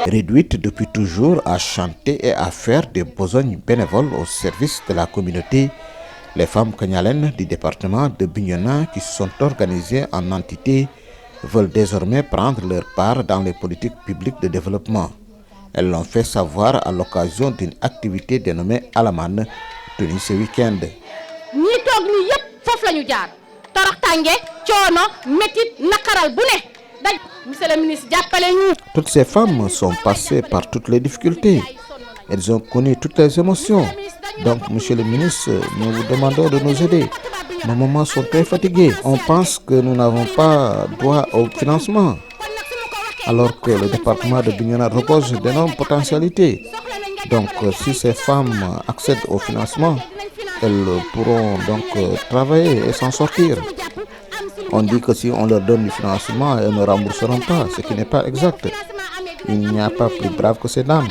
Réduites depuis toujours à chanter et à faire des besognes bénévoles au service de la communauté, les femmes kagnalènes du département de Bignona qui se sont organisées en entités veulent désormais prendre leur part dans les politiques publiques de développement. Elles l'ont fait savoir à l'occasion d'une activité dénommée Alaman, tenue ce week-end. Toutes ces femmes sont passées par toutes les difficultés. Elles ont connu toutes les émotions. Donc, monsieur le ministre, nous vous demandons de nous aider. Nos mamans sont très fatiguées. On pense que nous n'avons pas droit au financement, alors que le département de Bignona repose d'énormes potentialités. Donc, si ces femmes accèdent au financement, elles pourront donc travailler et s'en sortir. On dit que si on leur donne du financement, elles ne rembourseront pas, ce qui n'est pas exact. Il n'y a pas plus brave que ces dames.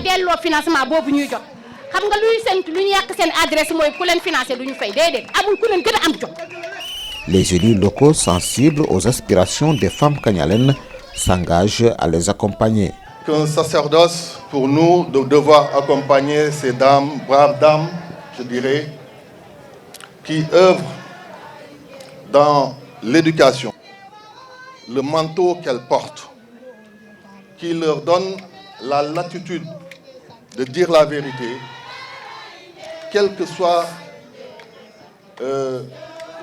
Les élus locaux sensibles aux aspirations des femmes kagnalènes s'engagent à les accompagner. Qu'un sacerdoce pour nous de devoir accompagner ces dames, braves dames, je dirais, qui œuvrent dans l'éducation, le manteau qu'elles portent, qui leur donne la latitude de dire la vérité, quelle que soit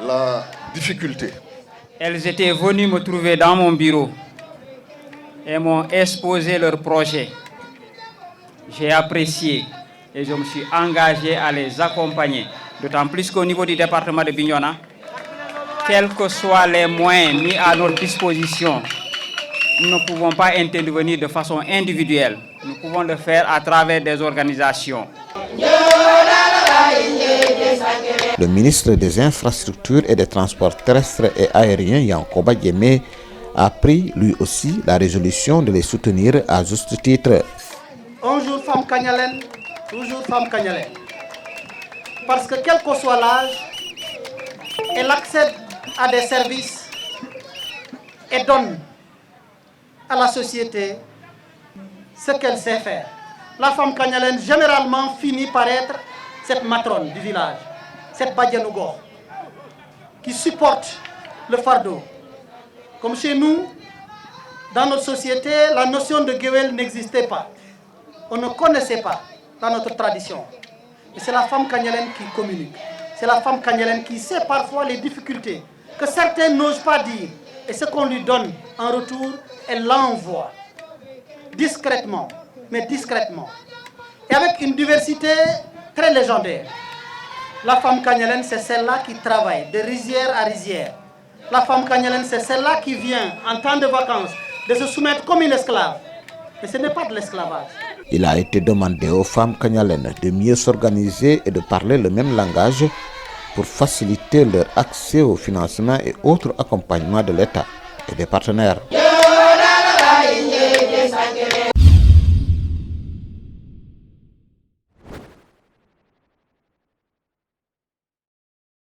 la difficulté. Elles étaient venues me trouver dans mon bureau et m'ont exposé leur projet. J'ai apprécié et je me suis engagé à les accompagner. D'autant plus qu'au niveau du département de Bignona, quels que soient les moyens mis à notre disposition, nous ne pouvons pas intervenir de façon individuelle. Nous pouvons le faire à travers des organisations. Le ministre des Infrastructures et des Transports terrestres et aériens, Yankoba Diémé, a pris lui aussi la résolution de les soutenir à juste titre. Un jour femme kagnalène, toujours femme kagnalène. Parce que quel que soit l'âge, elle accède à des services et donne à la société ce qu'elle sait faire. La femme kagnalène généralement finit par être cette matrone du village, cette Badianougor, qui supporte le fardeau. Comme chez nous, dans notre société, la notion de guewel n'existait pas. On ne connaissait pas dans notre tradition. Et c'est la femme kagnalène qui communique. C'est la femme kagnalène qui sait parfois les difficultés que certains n'osent pas dire. Et ce qu'on lui donne en retour, elle l'envoie. Discrètement, mais discrètement. Et avec une diversité très légendaire. La femme kagnalène, c'est celle-là qui travaille de rizière à rizière. La femme kagnalène, c'est celle-là qui vient en temps de vacances de se soumettre comme une esclave. Mais ce n'est pas de l'esclavage. Il a été demandé aux femmes kagnalènes de mieux s'organiser et de parler le même langage pour faciliter leur accès au financement et autres accompagnements de l'État et des partenaires.